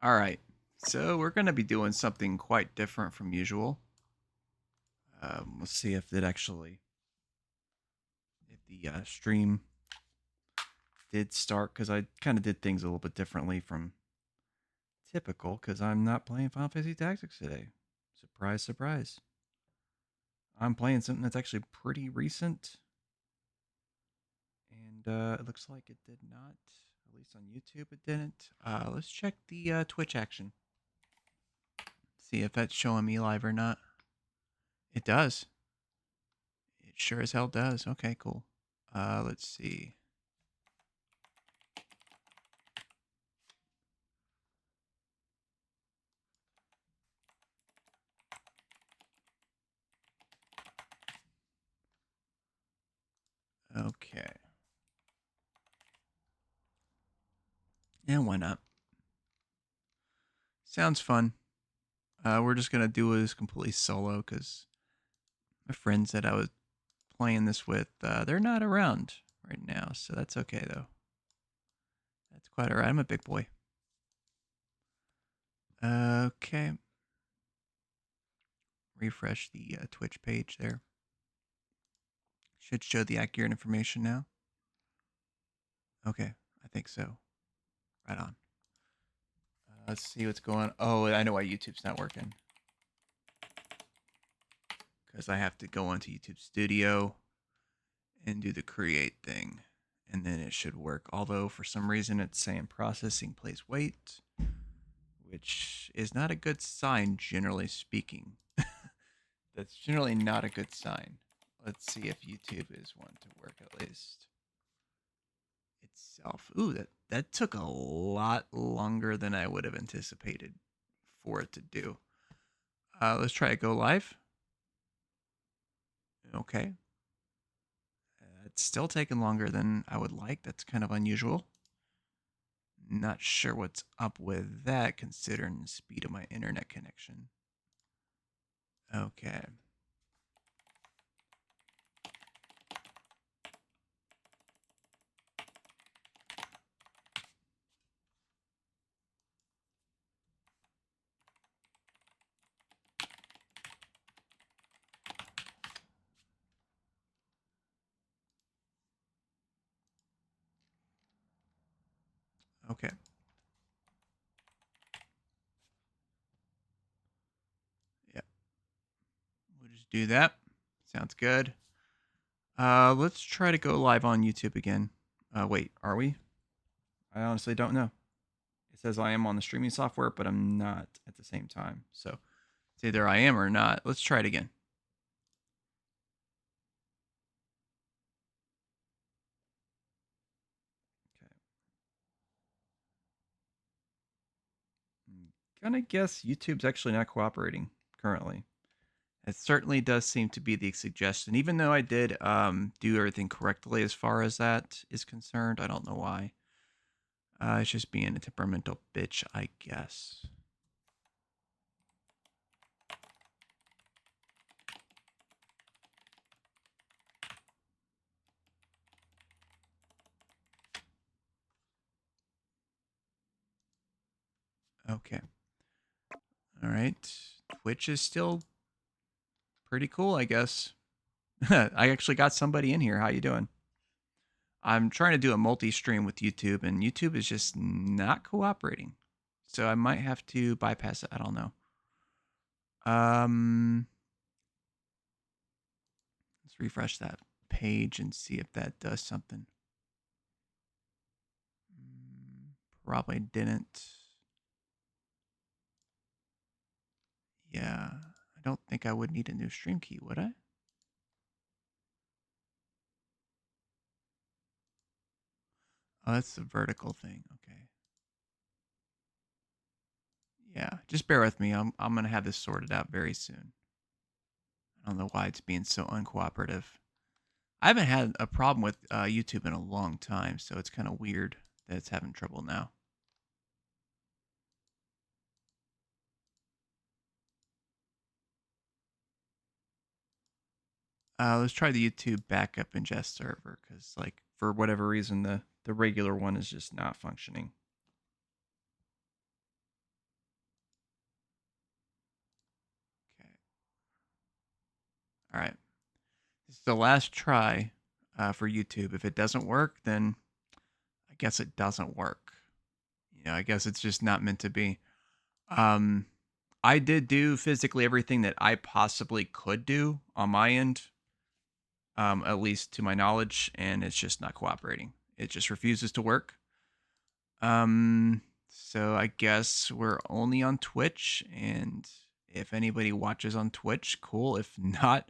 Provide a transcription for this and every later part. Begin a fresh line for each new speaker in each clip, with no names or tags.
All right. So we're going to be doing something quite different from usual. Let's see if if the stream did start, because I kind of did things a little bit differently from typical, because I'm not playing Final Fantasy Tactics today. Surprise, surprise. I'm playing something that's actually pretty recent, and it looks like it did not. At least on YouTube, it didn't. Let's check the Twitch action. See if that's showing me live or not. It does. It sure as hell does. Okay, cool. Let's see. Okay. And why not? Sounds fun. We're just gonna do this completely solo because my friends that I was playing this with, they're not around right now, so that's okay though. That's quite alright. I'm a big boy. Okay. Refresh the Twitch page there. Should show the accurate information now. Okay, I think so. Right on. Let's see what's going on. Oh, I know why YouTube's not working. Because I have to go onto YouTube Studio and do the create thing. And then it should work. Although for some reason it's saying processing, please wait, which is not a good sign, generally speaking. That's generally not a good sign. Let's see if YouTube is one to work at least itself. Ooh, that took a lot longer than I would have anticipated for it to do. Let's try it go live. Okay. It's still taking longer than I would like. That's kind of unusual. Not sure what's up with that considering the speed of my internet connection. Okay. Okay. Yeah. We'll just do that. Sounds good. Let's try to go live on YouTube again. Wait, are we? I honestly don't know. It says I am on the streaming software, but I'm not at the same time. So it's either I am or not. Let's try it again. Okay. I'm gonna guess YouTube's actually not cooperating currently. It certainly does seem to be the suggestion, even though I did do everything correctly as far as that is concerned. I don't know why. It's just being a temperamental bitch, I guess. Okay. All right. Twitch is still pretty cool, I guess. I actually got somebody in here. How you doing? I'm trying to do a multi-stream with YouTube, and YouTube is just not cooperating. So I might have to bypass it. I don't know. Um, let's refresh that page and see if that does something. Probably didn't. Yeah, I don't think I would need a new stream key, would I? Oh, that's the vertical thing. Okay. Yeah, just bear with me. I'm gonna have this sorted out very soon. I don't know why it's being so uncooperative. I haven't had a problem with YouTube in a long time, so it's kind of weird that it's having trouble now. Let's try the YouTube backup ingest server because, like, for whatever reason, the regular one is just not functioning. All right. This is the last try for YouTube. If it doesn't work, then I guess it doesn't work. I guess it's just not meant to be. Um, I did do physically everything that I possibly could do on my end, at least to my knowledge, and it's just not cooperating. It just refuses to work. So I guess we're only on Twitch, and if anybody watches on Twitch, cool. If not,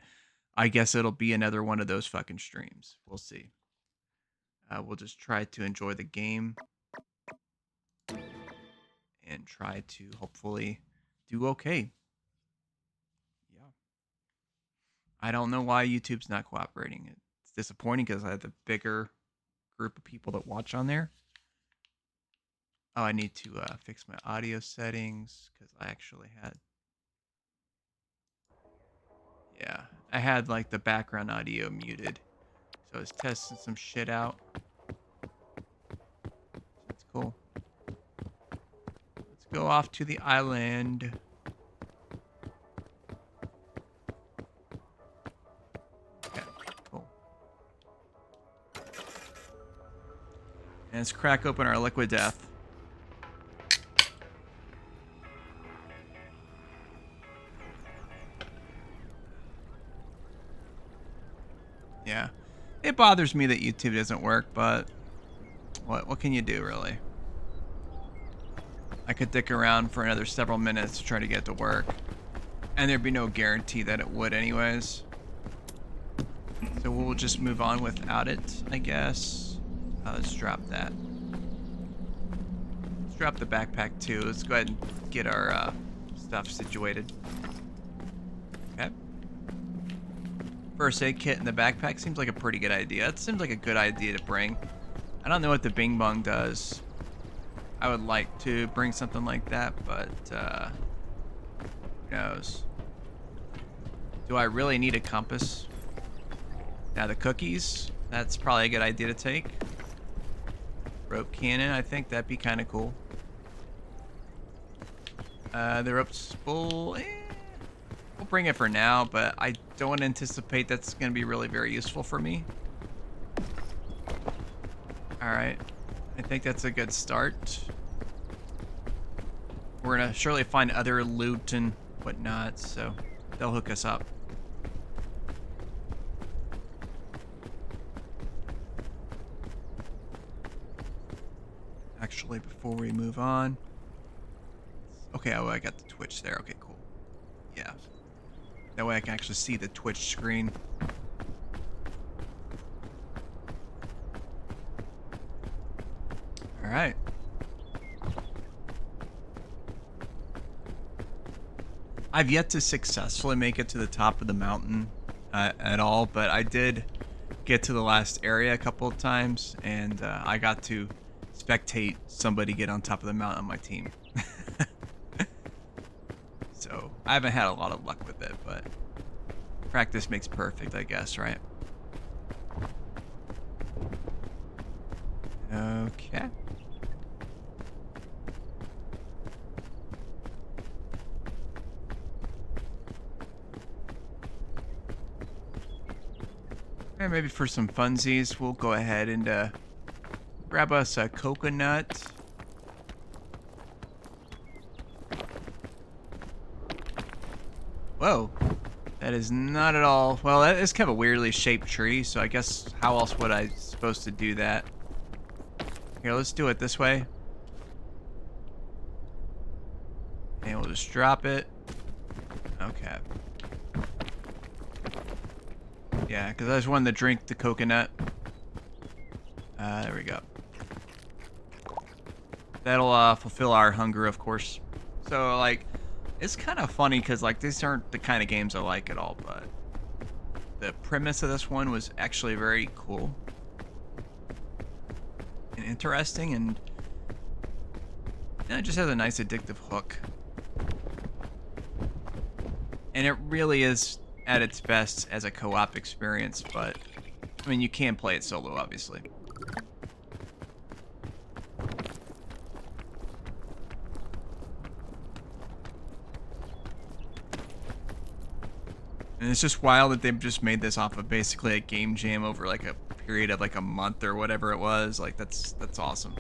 I guess it'll be another one of those fucking streams. We'll see. We'll just try to enjoy the game and try to hopefully do okay. Yeah. I don't know why YouTube's not cooperating. It's disappointing because I have a bigger group of people that watch on there. Oh, I need to fix my audio settings because I actually had... Yeah, I had like the background audio muted. So I was testing some shit out. That's cool. Let's go off to the island. Okay, cool. And let's crack open our liquid death. Yeah. It bothers me that YouTube doesn't work, but what can you do, really? I could dick around for another several minutes to try to get it to work. And there'd be no guarantee that it would anyways. So we'll just move on without it, I guess. Let's drop that. Let's drop the backpack too. Let's go ahead and get our stuff situated. Okay. First aid kit in the backpack seems like a pretty good idea. It seems like a good idea to bring. I don't know what the Bing Bong does. I would like to bring something like that, but who knows? Do I really need a compass? Now the cookies, that's probably a good idea to take. Rope cannon, I think that'd be kind of cool. The rope spool, we'll bring it for now, but I don't anticipate that's going to be really very useful for me. Alright, I think that's a good start. We're going to surely find other loot and whatnot, so they'll hook us up. Actually, before we move on... Okay, oh, I got the Twitch there. Okay, cool. Yeah. That way I can actually see the Twitch screen. Alright. I've yet to successfully make it to the top of the mountain at all, but I did get to the last area a couple of times, and I got to spectate somebody get on top of the mountain on my team. So I haven't had a lot of luck with it, but practice makes perfect, I guess, right? Okay. And maybe for some funsies, we'll go ahead and grab us a coconut. Whoa. That is not at all... Well, that is kind of a weirdly shaped tree, so I guess how else would I supposed to do that? Here, let's do it this way. And we'll just drop it. Okay. Yeah, because I just wanted to drink the coconut. There we go. That'll fulfill our hunger, of course. So, like, it's kind of funny because, like, these aren't the kind of games I like at all, but the premise of this one was actually very cool and interesting, and it just has a nice addictive hook. And it really is at its best as a co-op experience, but, I mean, you can play it solo, obviously. And it's just wild that they've just made this off of basically a game jam over like a period of like a month or whatever it was. Like that's awesome.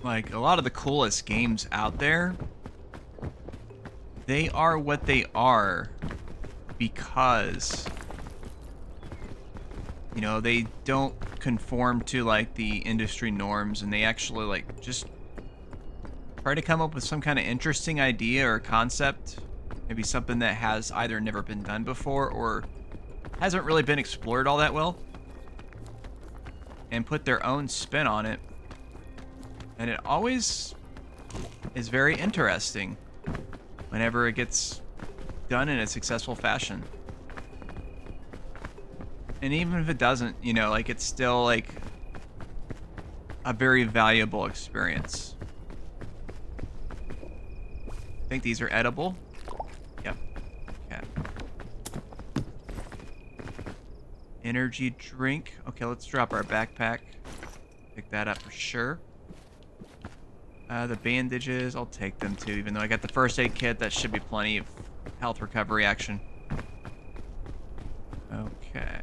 Like a lot of the coolest games out there, they are what they are because, you know, they don't conform to like the industry norms, and they actually like just try to come up with some kind of interesting idea or concept, maybe something that has either never been done before or hasn't really been explored all that well, and put their own spin on it. And it always is very interesting whenever it gets done in a successful fashion. And even if it doesn't, you know, like it's still like a very valuable experience. I think these are edible. Yep. Okay. Energy drink. Okay, let's drop our backpack. Pick that up for sure. The bandages, I'll take them too, even though I got the first aid kit. That should be plenty of health recovery action. Okay.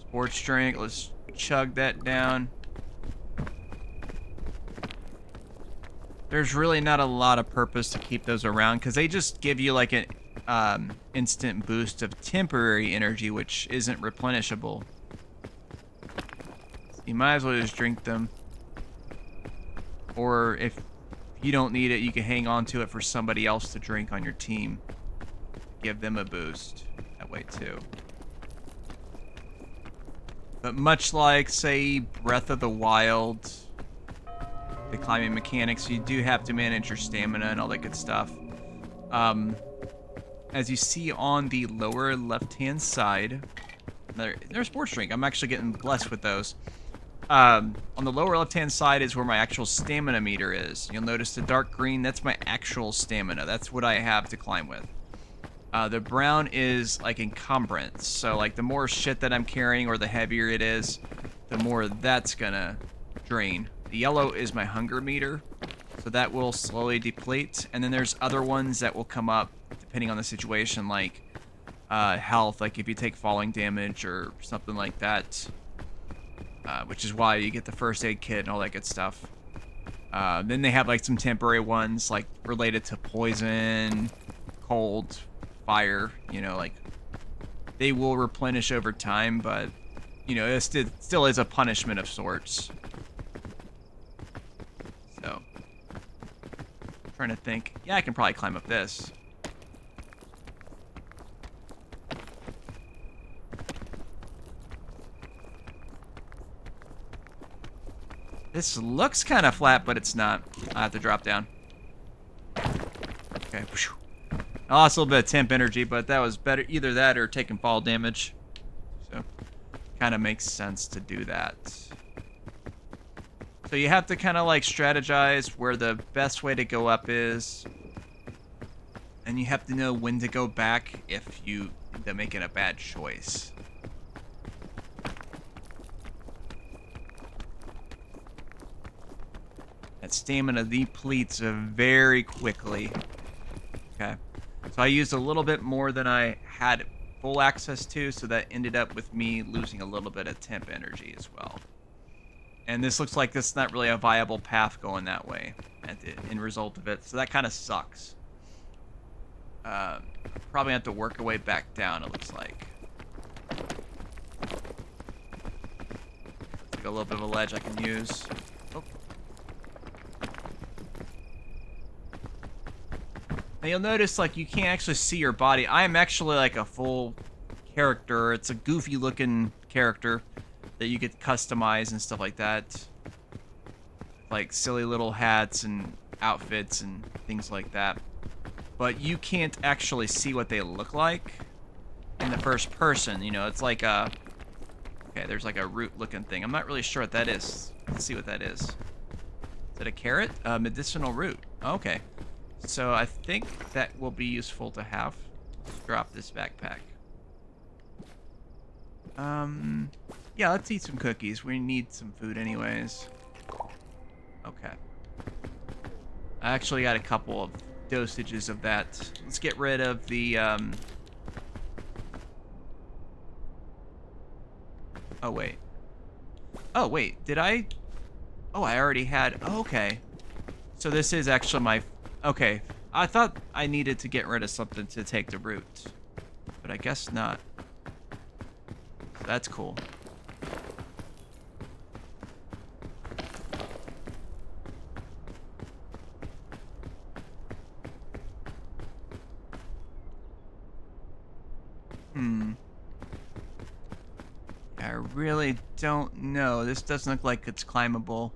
Sports drink, let's chug that down. There's really not a lot of purpose to keep those around because they just give you like an instant boost of temporary energy, which isn't replenishable. So you might as well just drink them. Or if you don't need it, you can hang on to it for somebody else to drink on your team. Give them a boost that way too. But much like, say, Breath of the Wild, the climbing mechanics, you do have to manage your stamina and all that good stuff. As you see on the lower left-hand side, there's a sports drink. I'm actually getting blessed with those. On the lower left-hand side is where my actual stamina meter is. You'll notice the dark green, that's my actual stamina. That's what I have to climb with. The brown is like encumbrance. So like the more shit that I'm carrying or the heavier it is, the more that's gonna drain. The yellow is my hunger meter. So that will slowly deplete. And then there's other ones that will come up depending on the situation, like health, like if you take falling damage or something like that. Which is why you get the first aid kit and all that good stuff. Then they have like some temporary ones like related to poison, cold, fire, you know, like they will replenish over time, but you know, it still is a punishment of sorts. So, I'm trying to think. Yeah, I can probably climb up this. This looks kind of flat, but it's not. I have to drop down. Okay. I lost a little bit of temp energy, but that was better. Either that or taking fall damage. So, kind of makes sense to do that. So you have to kind of like strategize where the best way to go up is. And you have to know when to go back if you end up making a bad choice. That stamina depletes very quickly. Okay. So I used a little bit more than I had full access to, so that ended up with me losing a little bit of temp energy as well. And this looks like this is not really a viable path going that way in result of it, so that kind of sucks. Probably have to work our way back down, it looks like. Like a little bit of a ledge I can use. Oh. Now you'll notice like you can't actually see your body. I am actually like a full character. It's a goofy looking character that you get customized and stuff like that. Like silly little hats and outfits and things like that. But you can't actually see what they look like in the first person. You know, it's like a... Okay, there's like a root looking thing. I'm not really sure what that is. Let's see what that is. Is it a carrot? Medicinal root. Okay. So I think that will be useful to have. Let's drop this backpack. Yeah, let's eat some cookies. We need some food anyways. Okay. I actually got a couple of dosages of that. Let's get rid of the, Oh, wait. Oh, wait. Did I... Oh, I already had... Oh, okay. So this is actually my... Okay. I thought I needed to get rid of something to take the root. But I guess not. So that's cool. I really don't know. This doesn't look like it's climbable.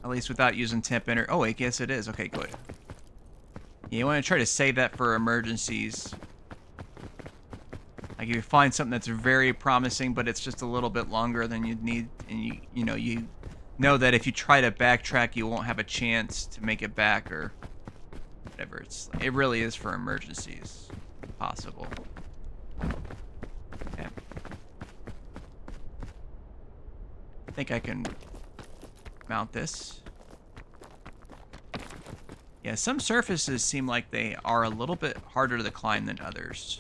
At least without using temp enter. Oh, I guess it is. Okay, good. Yeah, you want to try to save that for emergencies. Like if you find something that's very promising, but it's just a little bit longer than you'd need, and you know that if you try to backtrack, you won't have a chance to make it back or whatever. It really is for emergencies, if possible. Okay. I think I can mount this. Yeah, some surfaces seem like they are a little bit harder to climb than others.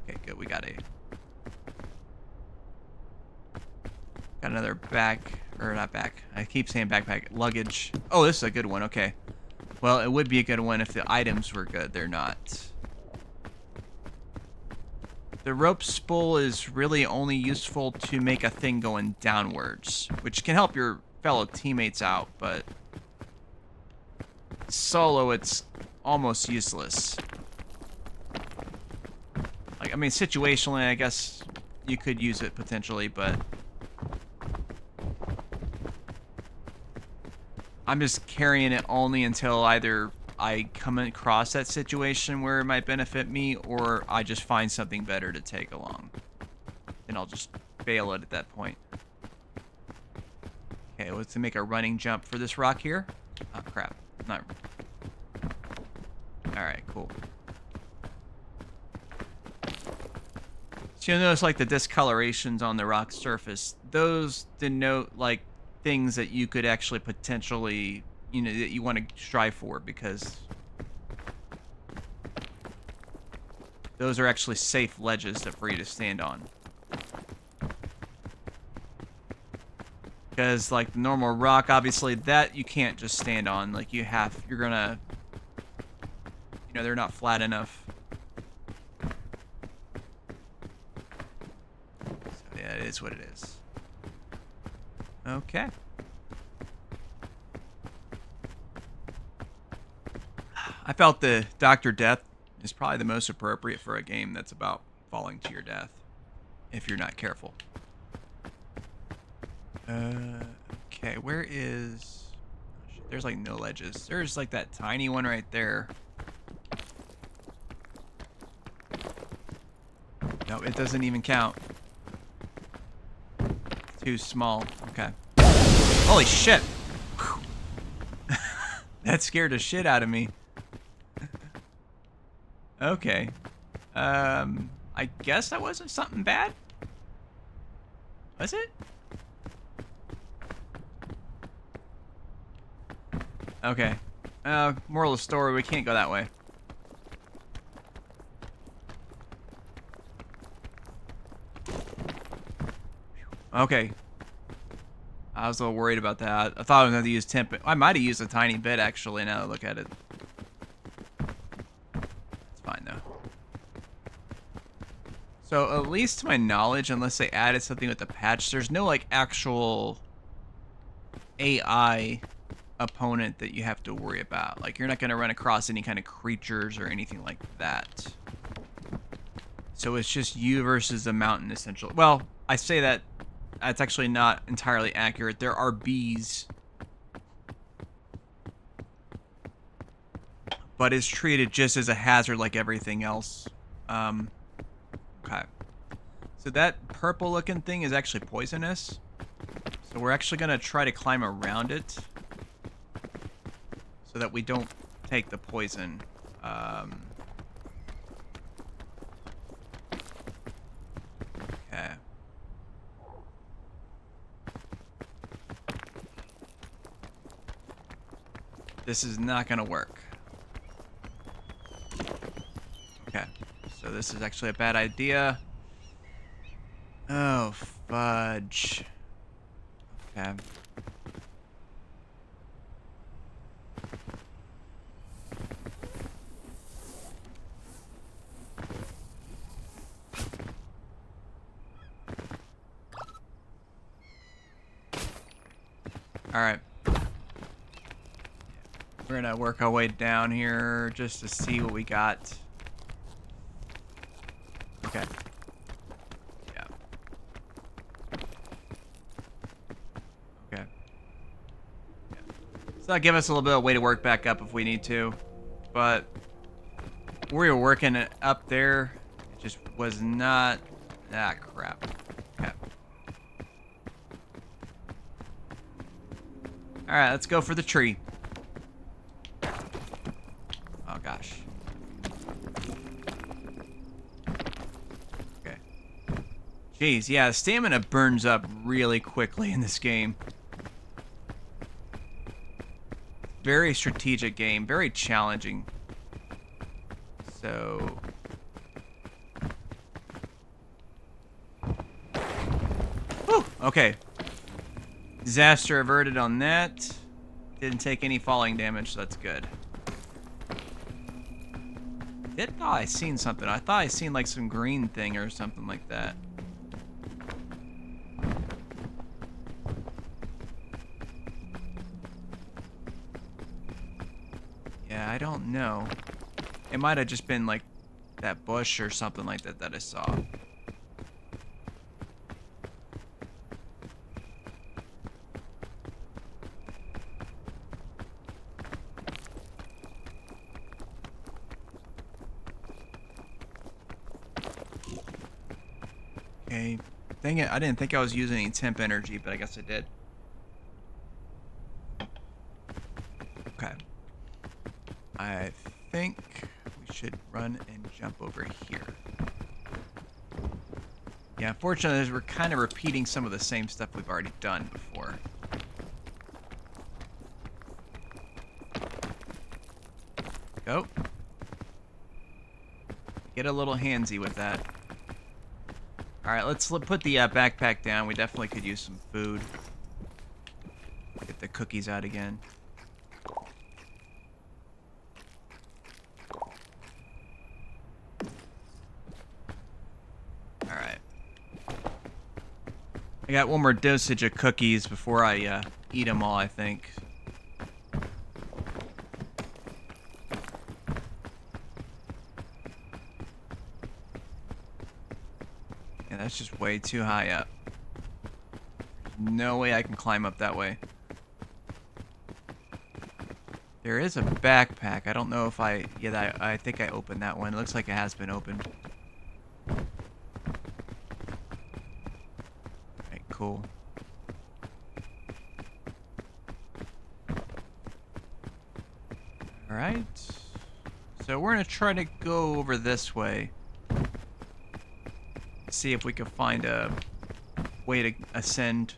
Okay, good. We got another not back. I keep saying backpack. Luggage. Oh, this is a good one. Okay. Well, it would be a good one if the items were good. They're not. The rope spool is really only useful to make a thing going downwards, which can help your fellow teammates out, but solo, it's almost useless. Like, I mean, situationally, I guess you could use it potentially, but I'm just carrying it only until either I come across that situation where it might benefit me, or I just find something better to take along. And I'll just bail it at that point. Okay, let's make a running jump for this rock here. Oh, crap. Not... Alright, cool. So you'll notice, like, the discolorations on the rock surface. Those denote, like, things that you could actually potentially, that you want to strive for, because those are actually safe ledges for you to stand on. Because, like, the normal rock, obviously, that you can't just stand on. Like, you're gonna, they're not flat enough. So, yeah, it is what it is. Okay. I felt the Dr. Death is probably the most appropriate for a game that's about falling to your death, if you're not careful. Okay, where is... Oh, shit, there's like no ledges. There's like that tiny one right there. No, it doesn't even count. Too small. Okay. Holy shit! That scared the shit out of me. Okay. I guess that wasn't something bad? Was it? Okay. Moral of the story, we can't go that way. Okay. I was a little worried about that. I thought I was going to use temp. I might have used a tiny bit, actually, now that I look at it. It's fine, though. So, at least to my knowledge, unless they added something with the patch, there's no, like, actual AI opponent that you have to worry about. Like, you're not going to run across any kind of creatures or anything like that. So, it's just you versus the mountain, essentially. Well, I say that. That's actually not entirely accurate. There are bees. But it's treated just as a hazard like everything else. Okay. So that purple looking thing is actually poisonous. So we're actually going to try to climb around it. So that we don't take the poison. This is not gonna work. Okay. So this is actually a bad idea. Oh, fudge. Okay. Alright. We're gonna work our way down here just to see what we got. Okay. Yeah. Okay. Yeah. So that'll give us a little bit of way to work back up if we need to. But we were working it up there. It just was not... Ah, crap. Okay. Alright, let's go for the tree. Oh, gosh. Okay. Jeez, yeah, stamina burns up really quickly in this game. Very strategic game, very challenging. So... Whew, okay. Disaster averted on that. Didn't take any falling damage, so that's good. I thought I seen something. I thought I seen like some green thing or something like that. Yeah, I don't know. It might have just been like that bush or something like that that I saw. Okay. Dang it, I didn't think I was using any temp energy, but I guess I did. Okay. I think we should run and jump over here. Yeah, unfortunately, we're kind of repeating some of the same stuff we've already done before. Go. Get a little handsy with that. Alright, let's put the backpack down. We definitely could use some food. Get the cookies out again. Alright. I got one more dosage of cookies before I eat them all, I think. Yeah, that's just way too high up. No way I can climb up that way. There is a backpack. I don't know if I... Yeah, I think I opened that one. It looks like it has been opened. Alright, cool. Alright. So we're going to try to go over this way. See if we can find a way to ascend.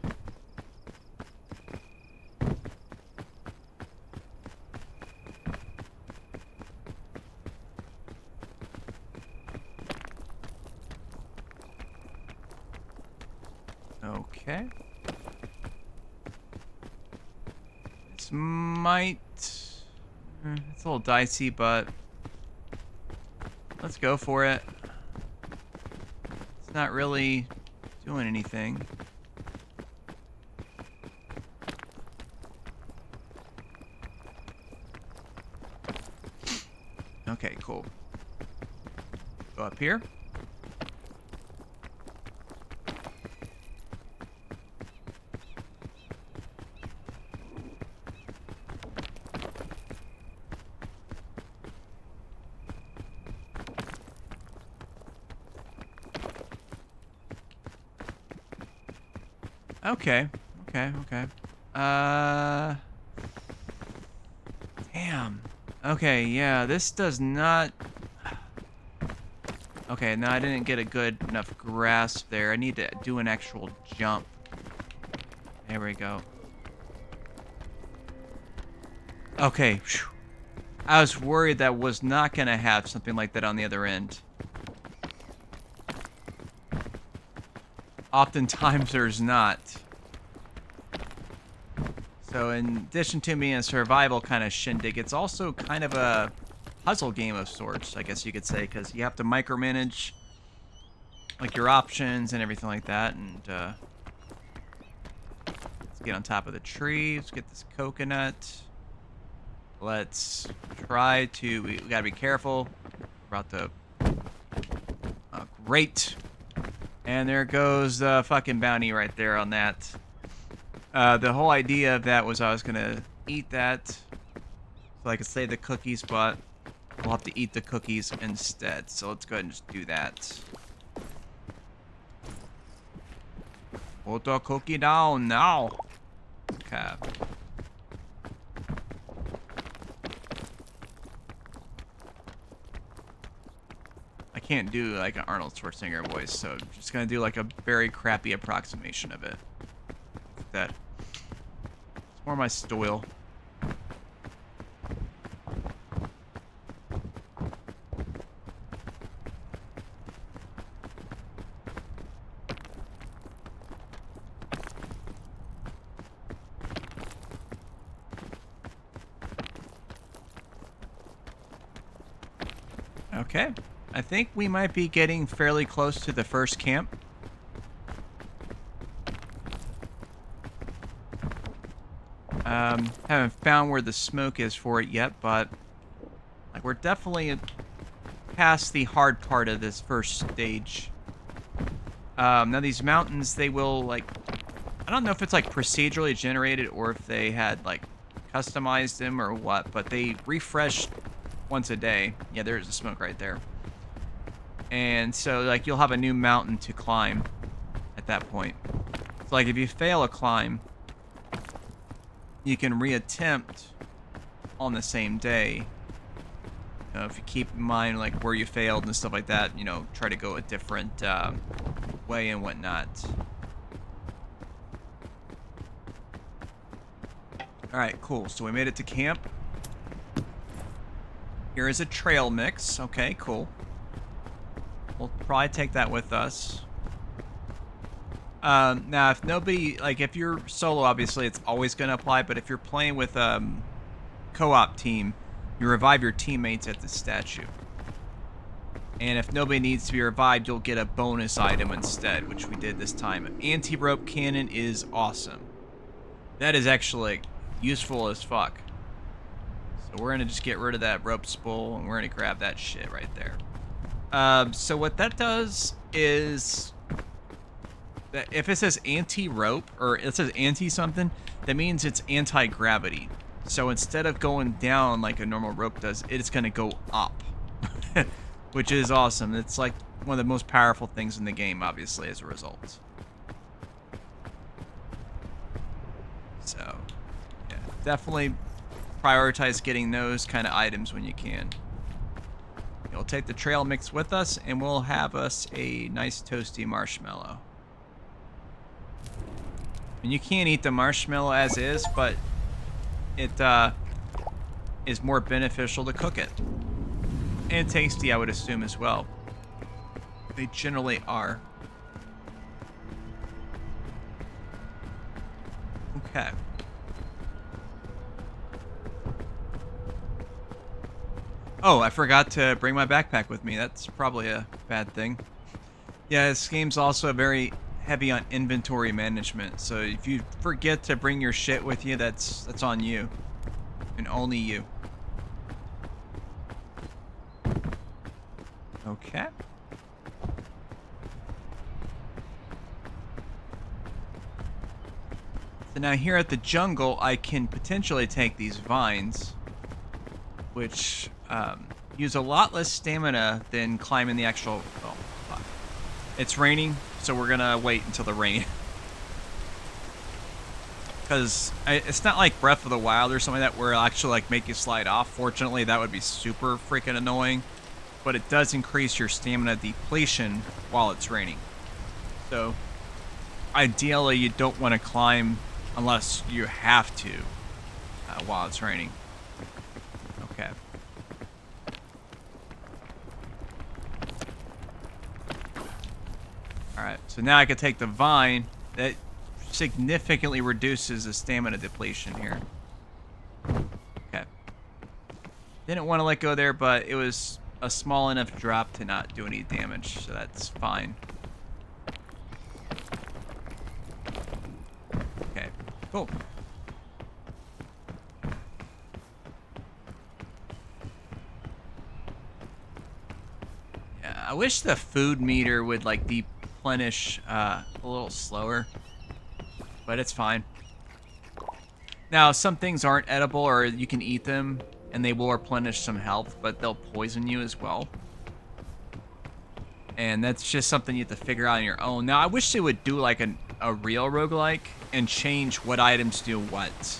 Okay. This might... It's a little dicey, but... Let's go for it. It's not really doing anything. Okay, cool. Go up here. Okay. Damn. Okay, yeah, this does not... Okay, no, I didn't get a good enough grasp there. I need to do an actual jump. There we go. Okay. Whew. I was worried that was not going to have something like that on the other end. Oftentimes there's not. So in addition to being a survival kind of shindig, it's also kind of a puzzle game of sorts, I guess you could say, because you have to micromanage like your options and everything like that. And let's get on top of the tree. Let's get this coconut. Let's try to. We gotta be careful about the. Great. And there goes the fucking bounty right there on that. The whole idea of that was I was gonna eat that so I could save the cookies, but we'll have to eat the cookies instead. So let's go ahead and just do that. Put the cookie down now. Okay. I can't do like an Arnold Schwarzenegger voice, so I'm just gonna do like a very crappy approximation of it. That it's more my style. Okay. I think we might be getting fairly close to the first camp. Haven't found where the smoke is for it yet, but like we're definitely past the hard part of this first stage. Now these mountains, they will like, I don't know if it's like procedurally generated or if they had like customized them or what, but they refresh once a day. Yeah, there's the smoke right there. And so like you'll have a new mountain to climb at that point. So like if you fail a climb, you can reattempt on the same day. You know, if you keep in mind like where you failed and stuff like that, you know, try to go a different way and whatnot. All right, cool. So we made it to camp. Here is a trail mix. Okay, cool. We'll probably take that with us. Now, if nobody, like, if you're solo, obviously, it's always going to apply, but if you're playing with co-op team, you revive your teammates at the statue. And if nobody needs to be revived, you'll get a bonus item instead, which we did this time. Anti-rope cannon is awesome. That is actually useful as fuck. So we're going to just get rid of that rope spool, and we're going to grab that shit right there. So what that does is that if it says anti-rope or it says anti-something, that means it's anti-gravity. So instead of going down like a normal rope does, it's going to go up, which is awesome. It's like one of the most powerful things in the game, obviously, as a result. So, yeah, definitely prioritize getting those kind of items when you can. We'll take the trail mix with us, and we'll have us a nice toasty marshmallow. And you can't eat the marshmallow as is, but it is more beneficial to cook it. And tasty, I would assume, as well. They generally are. Okay. Oh, I forgot to bring my backpack with me. That's probably a bad thing. Yeah, this game's also very heavy on inventory management. So if you forget to bring your shit with you, that's on you. And only you. Okay. So now here at the jungle, I can potentially take these vines, which use a lot less stamina than climbing the actual... Oh, fuck. It's raining, so we're gonna wait until the rain. Because it's not like Breath of the Wild or something like that where it'll actually like make you slide off. Fortunately, that would be super freaking annoying. But it does increase your stamina depletion while it's raining. So, ideally, you don't want to climb unless you have to while it's raining. So now I can take the vine. That significantly reduces the stamina depletion here. Okay. Didn't want to let go there, but it was a small enough drop to not do any damage, so that's fine. Okay, cool. Yeah, I wish the food meter would like deplenish a little slower, but it's fine. Now, some things aren't edible, or you can eat them, and they will replenish some health, but they'll poison you as well. And that's just something you have to figure out on your own. Now, I wish they would do like a real roguelike and change what items do what.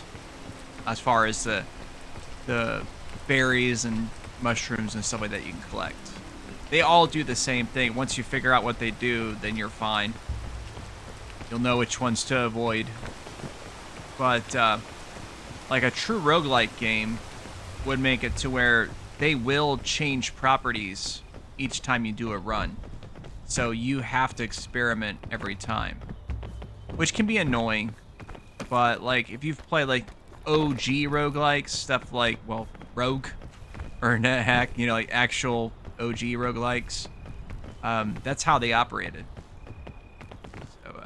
As far as the berries and mushrooms and stuff like that you can collect. They all do the same thing. Once you figure out what they do, then you're fine. You'll know which ones to avoid. But, like a true roguelike game would make it to where they will change properties each time you do a run. So you have to experiment every time. Which can be annoying. But, like, if you've played, like, OG roguelikes, stuff like, well, Rogue or NetHack, you know, like actual OG roguelikes, that's how they operated. So,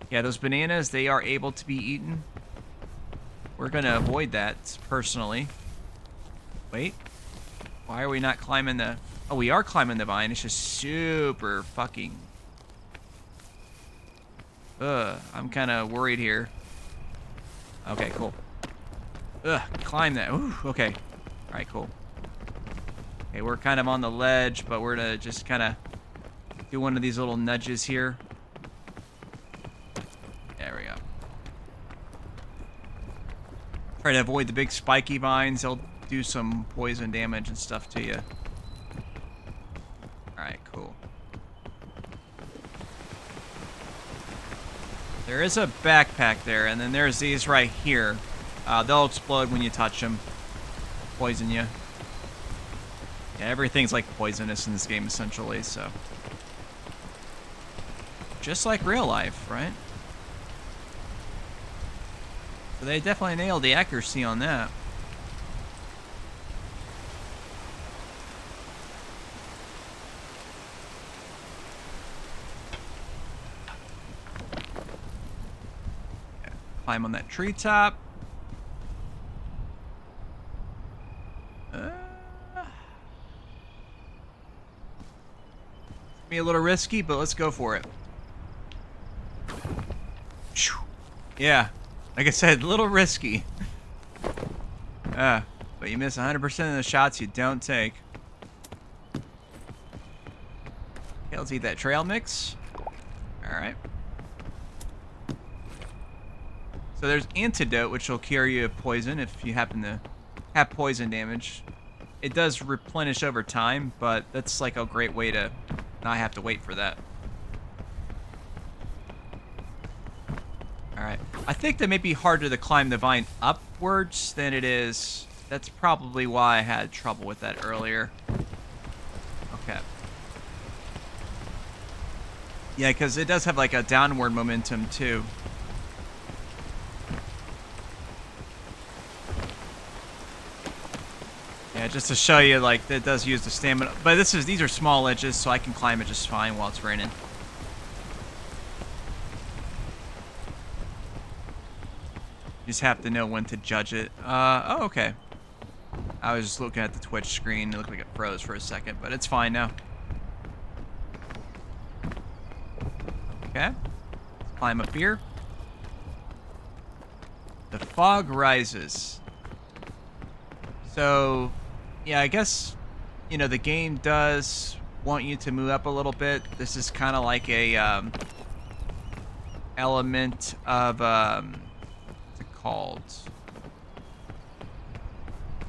yeah, those bananas, they are able to be eaten. We're going to avoid that, personally. Wait. Why are we not climbing the... Oh, we are climbing the vine. It's just super fucking... I'm kind of worried here. Okay, cool. Climb that. Ooh, okay. All right, cool. Okay, we're kind of on the ledge, but we're going to just kind of do one of these little nudges here. There we go. Try to avoid the big spiky vines. They'll do some poison damage and stuff to you. Alright, cool. There is a backpack there, and then there's these right here. They'll explode when you touch them. Poison you. Yeah, everything's like poisonous in this game, essentially, so. Just like real life, right? So they definitely nailed the accuracy on that. Yeah, climb on that treetop. Be a little risky, but let's go for it. Yeah. Like I said, a little risky. But you miss 100% of the shots you don't take. Okay, let's eat that trail mix. Alright. So there's antidote, which will cure you of poison if you happen to have poison damage. It does replenish over time, but that's like a great way to not have to wait for that. Alright. I think that may be harder to climb the vine upwards than it is. That's probably why I had trouble with that earlier. Okay. Yeah, because it does have like a downward momentum too. Yeah, just to show you, like, it does use the stamina. But these are small ledges, so I can climb it just fine while it's raining. You just have to know when to judge it. Oh, okay. I was just looking at the Twitch screen. It looked like it froze for a second, but it's fine now. Okay. Climb up here. The fog rises. So, yeah, I guess, you know, the game does want you to move up a little bit. This is kind of like a element of, what's it called?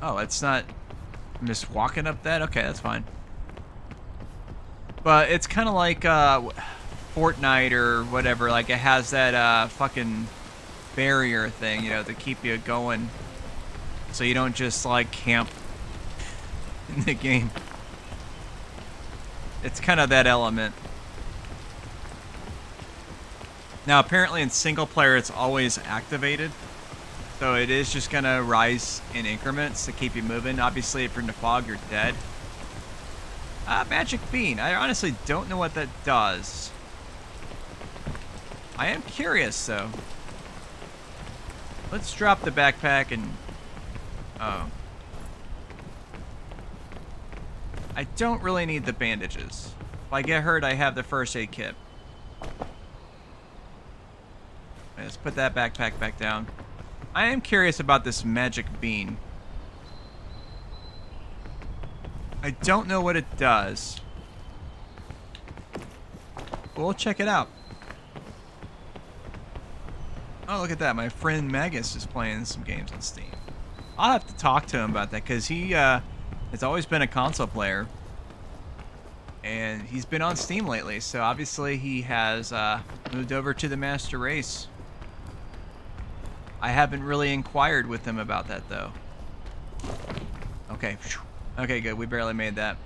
Oh, it's not, I'm just walking up that? Okay, that's fine. But it's kind of like Fortnite or whatever. Like, it has that fucking barrier thing, you know, to keep you going. So you don't just, like, camp in the game. It's kind of that element. Now, apparently in single player, it's always activated. So it is just going to rise in increments to keep you moving. Obviously, if you're in the fog, you're dead. Magic Bean. I honestly don't know what that does. I am curious, though. Let's drop the backpack and... Oh. I don't really need the bandages. If I get hurt, I have the first aid kit. Let's put that backpack back down. I am curious about this magic bean. I don't know what it does. We'll check it out. Oh, look at that. My friend Magus is playing some games on Steam. I'll have to talk to him about that because he has always been a console player. And he's been on Steam lately, so obviously he has moved over to the Master Race. I haven't really inquired with him about that, though. Okay. Okay, good. We barely made that.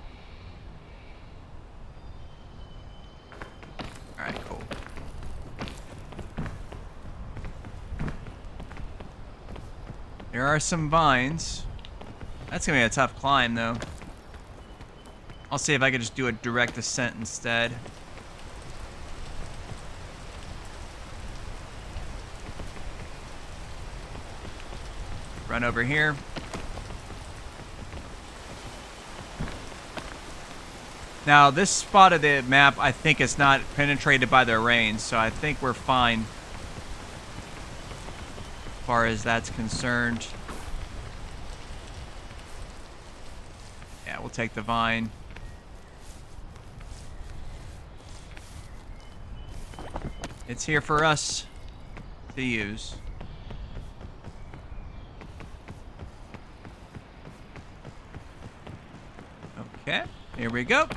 Alright, cool. There are some vines. That's going to be a tough climb, though. I'll see if I can just do a direct ascent instead. Run over here. Now, this spot of the map, I think, is not penetrated by the rain, so I think we're fine as far as that's concerned. Yeah, we'll take the vine. It's here for us to use. Okay, here we go.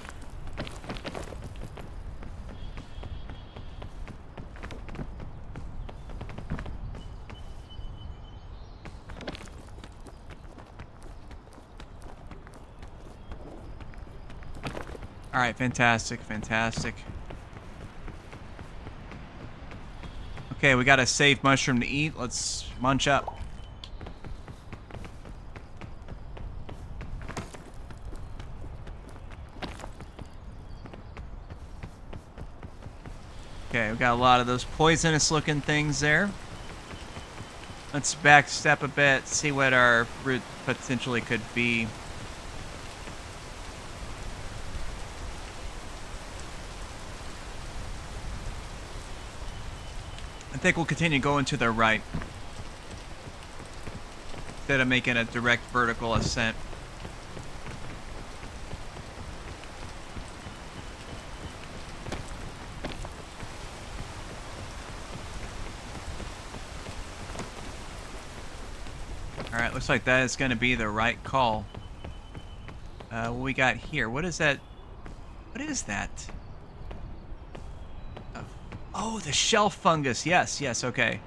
All right, fantastic, fantastic. Okay, we got a safe mushroom to eat. Let's munch up. Okay, we got a lot of those poisonous looking things there. Let's backstep a bit, see what our route potentially could be. I think we'll continue going to the right instead of making a direct vertical ascent. Alright, looks like that is going to be the right call. What we got here? What is that? What is that? Oh, the shelf fungus. Yes, yes, okay.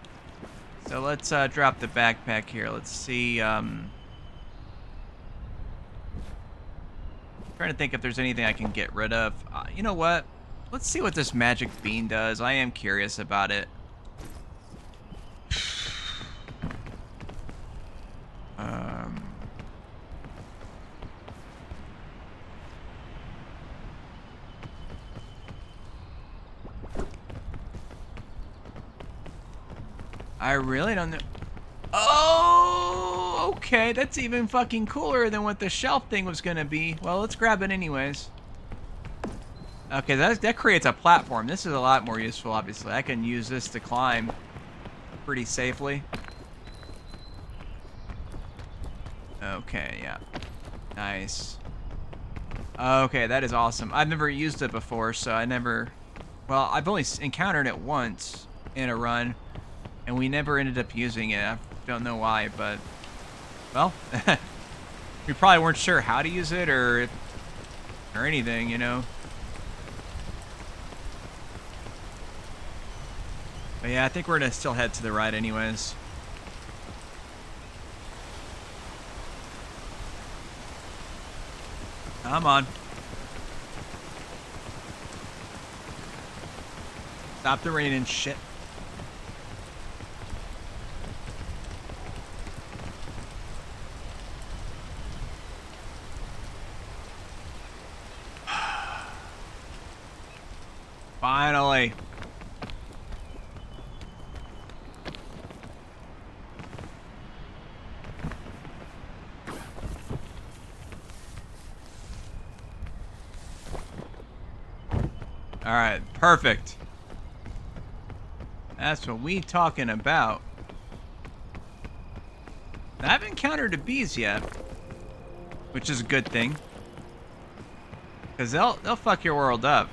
So let's drop the backpack here. Let's see. Trying to think if there's anything I can get rid of. You know what? Let's see what this magic bean does. I am curious about it. I really don't know. Oh, okay. That's even fucking cooler than what the shelf thing was gonna be. Well, let's grab it anyways. Okay, that creates a platform. This is a lot more useful, obviously. I can use this to climb pretty safely. Okay, yeah. Nice. Okay, that is awesome. I've never used it before, so I never... Well, I've only encountered it once in a run. And we never ended up using it. I don't know why, but... Well, we probably weren't sure how to use it or anything, you know? But yeah, I think we're going to still head to the right anyways. Come on. Stop the rain and shit. Finally. All right, perfect. That's what we talking about. I haven't encountered the bees yet, which is a good thing, because they'll fuck your world up.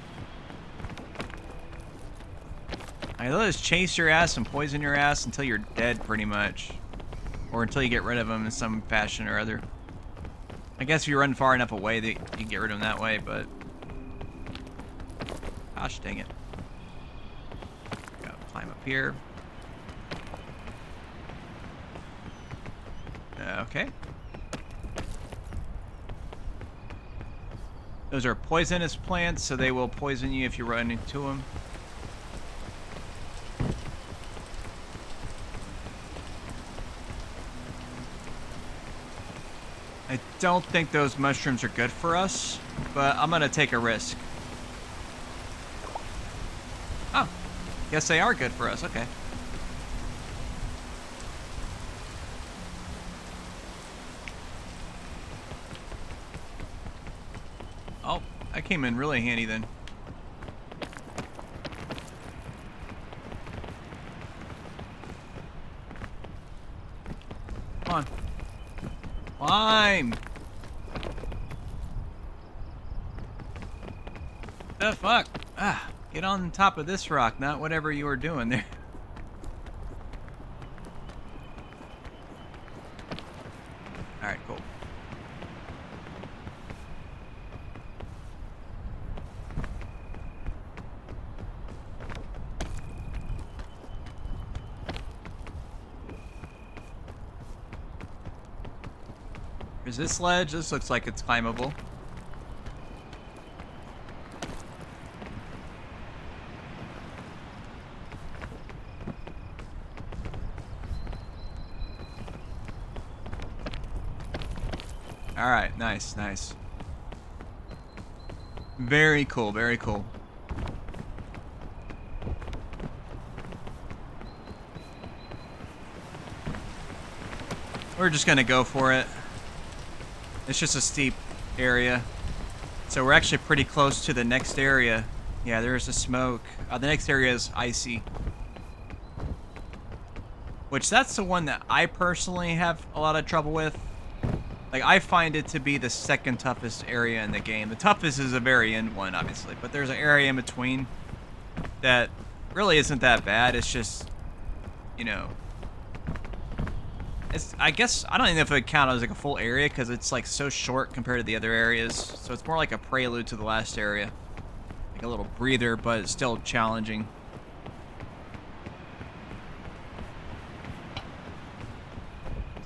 They'll just chase your ass and poison your ass until you're dead, pretty much, or until you get rid of them in some fashion or other. I guess if you run far enough away, that you can get rid of them that way, but gosh dang it. Gotta climb up here. Okay. Those are poisonous plants, so they will poison you if you run into them. I don't think those mushrooms are good for us, but I'm gonna take a risk. Oh, guess they are good for us, okay. Oh, that came in really handy then. Come on. Climb! The fuck? Ah, get on top of this rock, not whatever you were doing there. Alright, cool. There's this ledge. This looks like it's climbable. Alright, nice, nice. Very cool, very cool. We're just gonna go for it. It's just a steep area. So we're actually pretty close to the next area. Yeah, there's the smoke. The next area is icy. Which, that's the one that I personally have a lot of trouble with. Like, I find it to be the second toughest area in the game. The toughest is the very end one, obviously. But there's an area in between that really isn't that bad. It's just, you know... I guess, I don't even know if it would count as like a full area, because it's like so short compared to the other areas. So it's more like a prelude to the last area. Like a little breather, but it's still challenging.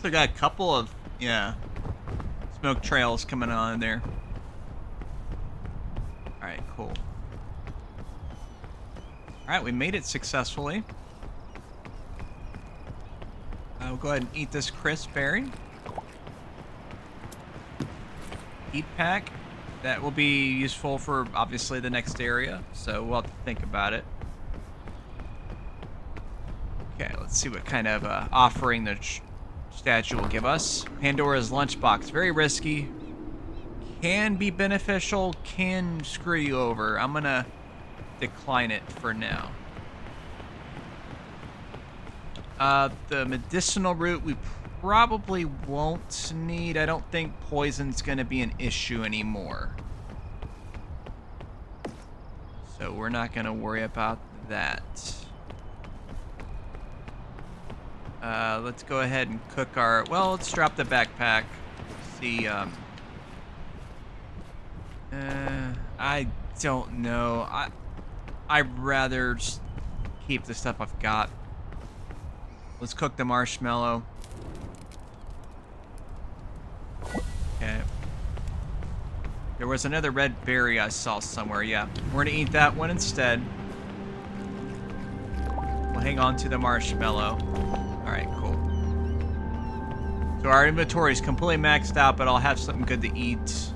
So I got a couple of, yeah, smoke trails coming on in there. Alright, cool. Alright, we made it successfully. We'll go ahead and eat this crisp berry. Heat pack. That will be useful for, obviously, the next area. So we'll have to think about it. Okay, let's see what kind of offering the statue will give us. Pandora's lunchbox. Very risky. Can be beneficial. Can screw you over. I'm going to decline it for now. The medicinal root we probably won't need. I don't think poison's going to be an issue anymore. So we're not going to worry about that. Let's go ahead and cook our... Well, let's drop the backpack. See, I don't know. I'd rather just keep the stuff I've got. Let's cook the marshmallow. Okay. There was another red berry I saw somewhere. Yeah, we're gonna eat that one instead. We'll hang on to the marshmallow. Alright, cool. So our inventory is completely maxed out, but I'll have something good to eat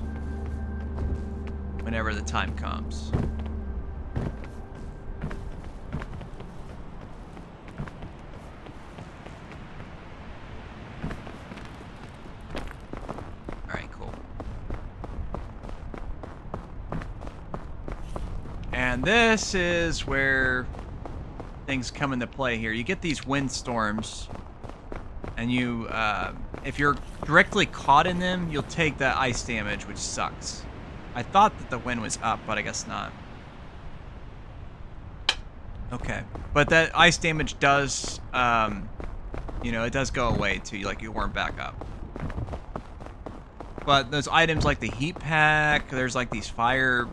whenever the time comes. And this is where things come into play here. You get these windstorms, and you, if you're directly caught in them, you'll take the ice damage, which sucks. I thought that the wind was up, but I guess not. Okay, but that ice damage does, you know, it does go away too. Like you warm back up. But those items like the heat pack, there's like these fire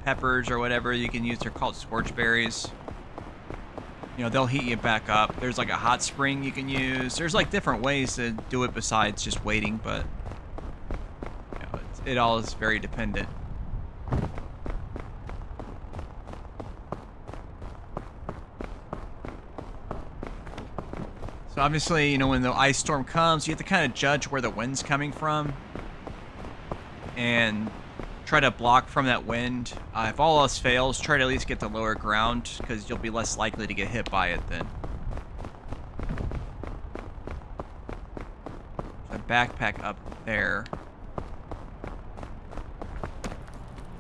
peppers or whatever you can use. They're called scorch berries. You know, they'll heat you back up. There's like a hot spring you can use. There's like different ways to do it besides just waiting, but you know, it all is very dependent. So obviously, you know, when the ice storm comes, you have to kind of judge where the wind's coming from and try to block from that wind. If all else fails, try to at least get to lower ground because you'll be less likely to get hit by it then. There's a backpack up there.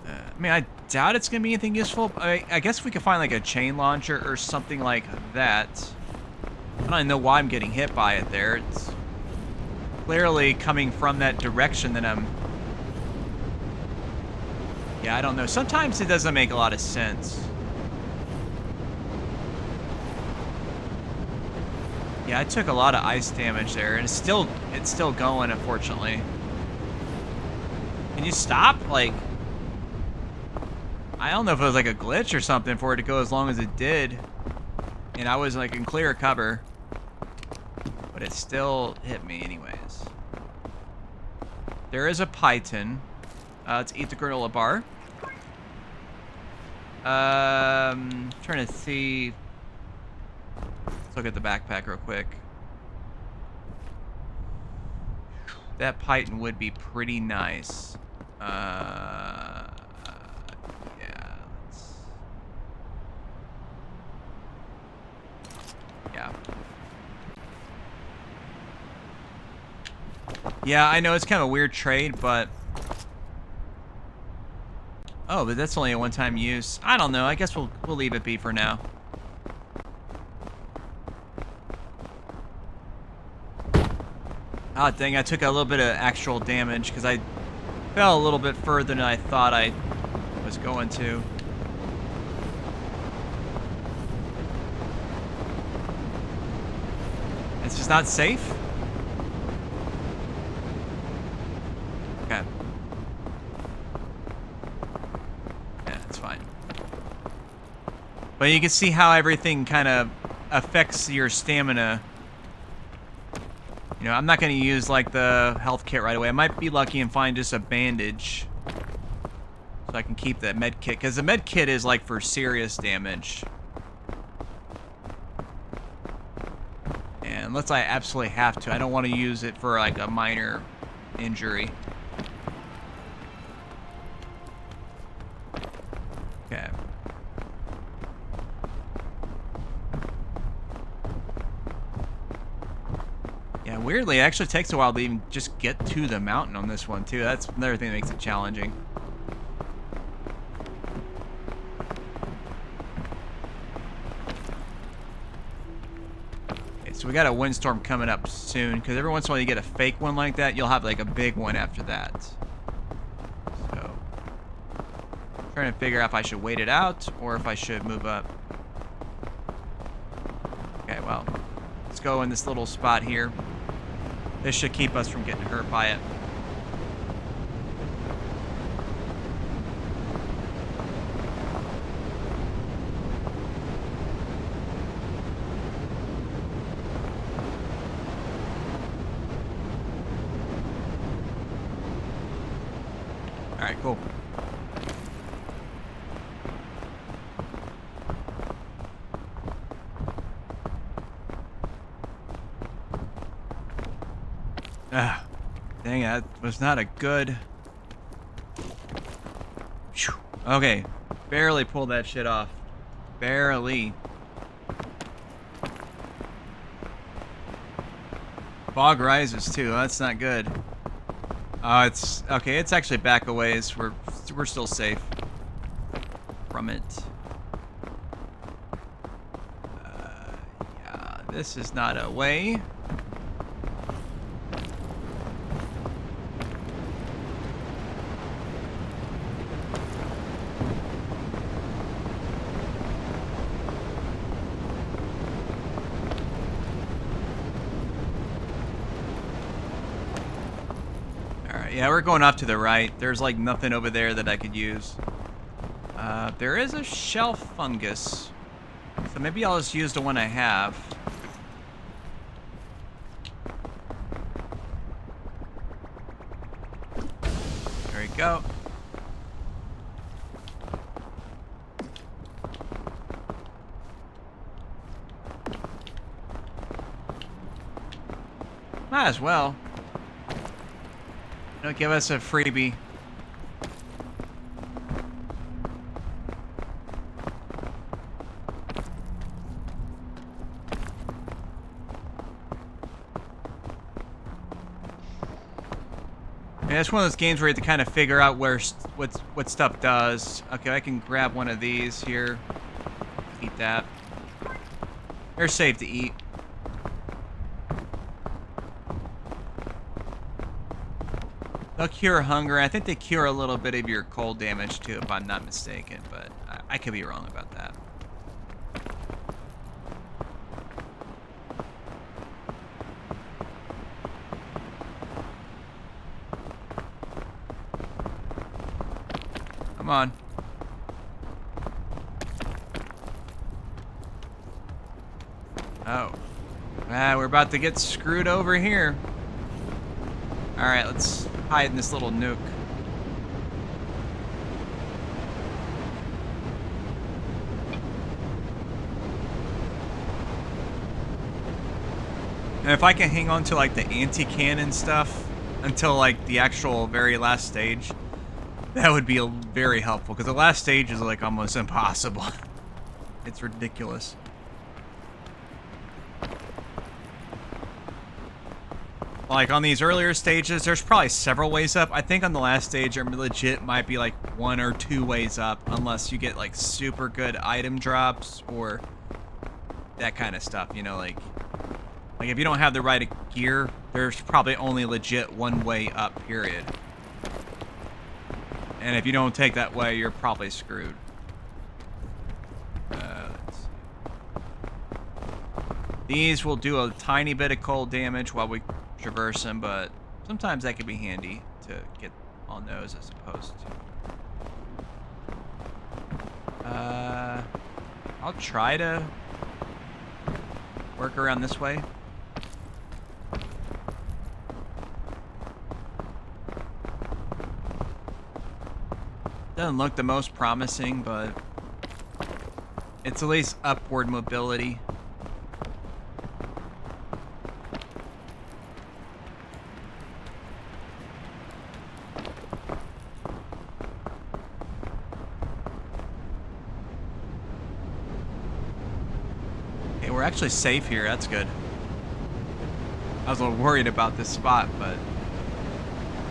I mean, I doubt it's going to be anything useful. I guess we could find like a chain launcher or something like that. I don't know why I'm getting hit by it there. It's clearly coming from that direction that I'm... Yeah, I don't know. Sometimes it doesn't make a lot of sense. Yeah, I took a lot of ice damage there, and it's still going, unfortunately. Can you stop? Like, I don't know if it was like a glitch or something for it to go as long as it did. And I was like in clear cover. But it still hit me anyways. There is a python. Let's eat the granola bar. Trying to see. Let's look at the backpack real quick. That python would be pretty nice. Yeah. Yeah. Yeah, I know it's kind of a weird trade, but... Oh, but that's only a one-time use. I don't know. I guess we'll leave it be for now. Ah, dang, I took a little bit of actual damage because I fell a little bit further than I thought I was going to. It's just not safe? Okay. Yeah, it's fine. But you can see how everything kind of affects your stamina. You know, I'm not going to use, like, the health kit right away. I might be lucky and find just a bandage. So I can keep that med kit. Because the med kit is, like, for serious damage. And unless I absolutely have to. I don't want to use it for, like, a minor injury. Okay. Yeah, weirdly, it actually takes a while to even just get to the mountain on this one, too. That's another thing that makes it challenging. Okay, so we got a windstorm coming up soon, because every once in a while you get a fake one like that, you'll have, like, a big one after that. So, I'm trying to figure out if I should wait it out, or if I should move up. Okay, well, let's go in this little spot here. This should keep us from getting hurt by it. All right, cool. Ah, dang, that was not a good... Whew. Okay, barely pulled that shit off. Barely. Fog rises too, that's not good. It's... Okay, it's actually back a ways. We're still safe. from it. Yeah, this is not a way. Yeah, we're going off to the right. There's like nothing over there that I could use. There is a shelf fungus. So maybe I'll just use the one I have. There we go. Might as well. Don't give us a freebie. Yeah, it's one of those games where you have to kind of figure out where what stuff does. Okay, I can grab one of these here. Eat that. They're safe to eat. They'll cure hunger. I think they cure a little bit of your cold damage too, if I'm not mistaken, but I could be wrong about that. Come on. Oh. We're about to get screwed over here. Alright, let's hide in this little nook. And if I can hang on to like the anti-cannon stuff until like the actual very last stage, that would be very helpful, because the last stage is like almost impossible. It's ridiculous. Like on these earlier stages, there's probably several ways up. I think on the last stage, there legit might be like 1 or 2 ways up, unless you get like super good item drops or that kind of stuff. You know, like if you don't have the right gear, there's probably only legit 1 way up, period. And if you don't take that way, you're probably screwed. Let's see. These will do a tiny bit of cold damage while we traverse them, but sometimes that could be handy to get on those as opposed to. I'll try to work around this way. Doesn't look the most promising, but it's at least upward mobility. Okay, we're actually safe here. That's good. I was a little worried about this spot, but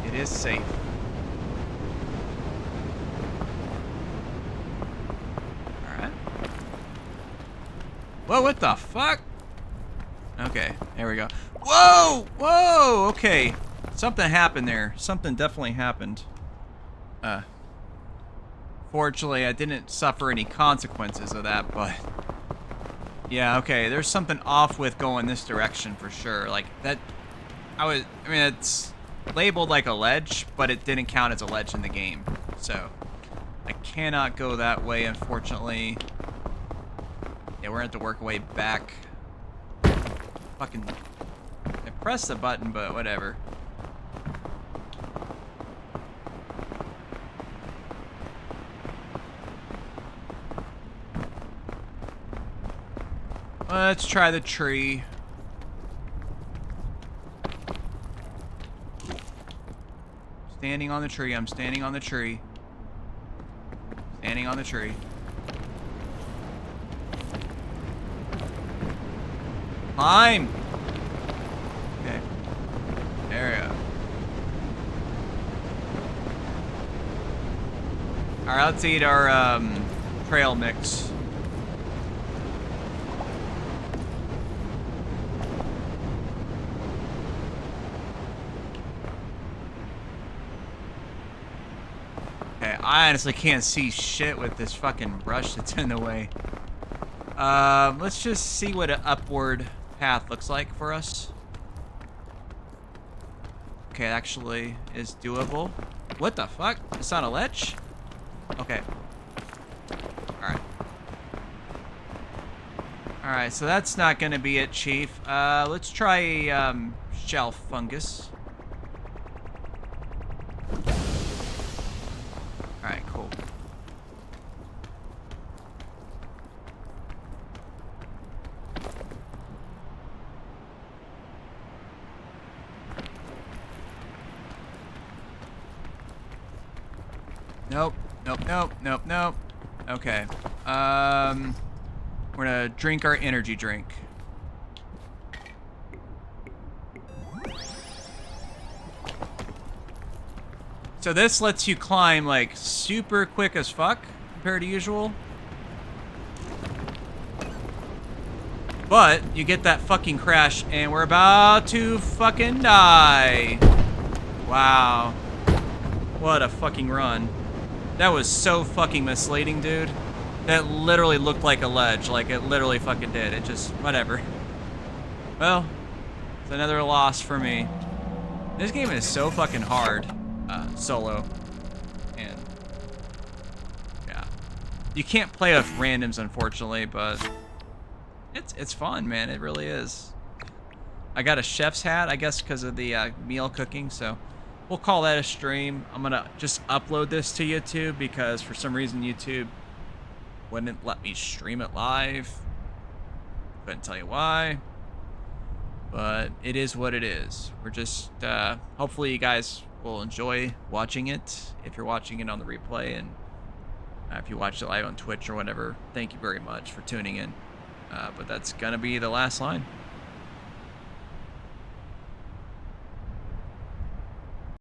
it is safe. Whoa, what the fuck? Okay, there we go. Whoa! Whoa! Okay. Something happened there. Something definitely happened. Fortunately, I didn't suffer any consequences of that, but... Yeah, okay, there's something off with going this direction for sure. Like, that... I mean, it's labeled like a ledge, but it didn't count as a ledge in the game. So, I cannot go that way, unfortunately. Yeah, we're gonna have to work our way back. Fucking... I pressed the button, but whatever. Let's try the tree. Standing on the tree, I'm standing on the tree. Standing on the tree. Climb! Okay. There we go. Alright, let's eat our trail mix. Okay, I honestly can't see shit with this fucking brush that's in the way. Let's just see what an upward path looks like for us. Okay, it actually is doable. What the fuck? It's not a ledge? Okay. Alright. Alright, so that's not gonna be it, Chief. Let's try a, shelf fungus. Alright, cool. Nope. Nope, nope, nope, nope. Okay. We're gonna drink our energy drink. So this lets you climb, like, super quick as fuck compared to usual. But you get that fucking crash, and we're about to fucking die. Wow. What a fucking run. That was so fucking misleading, dude. That literally looked like a ledge. Like, it literally fucking did. It just, whatever. Well, it's another loss for me. This game is so fucking hard, solo. And, yeah. You can't play with randoms, unfortunately, but it's fun, man. It really is. I got a chef's hat, I guess, because of the meal cooking, so we'll call that a stream. I'm gonna just upload this to YouTube because for some reason YouTube wouldn't let me stream it live. Couldn't tell you why, but it is what it is. We're just hopefully you guys will enjoy watching it if you're watching it on the replay, and if you watch it live on Twitch or whatever, thank you very much for tuning in. But that's gonna be the last line.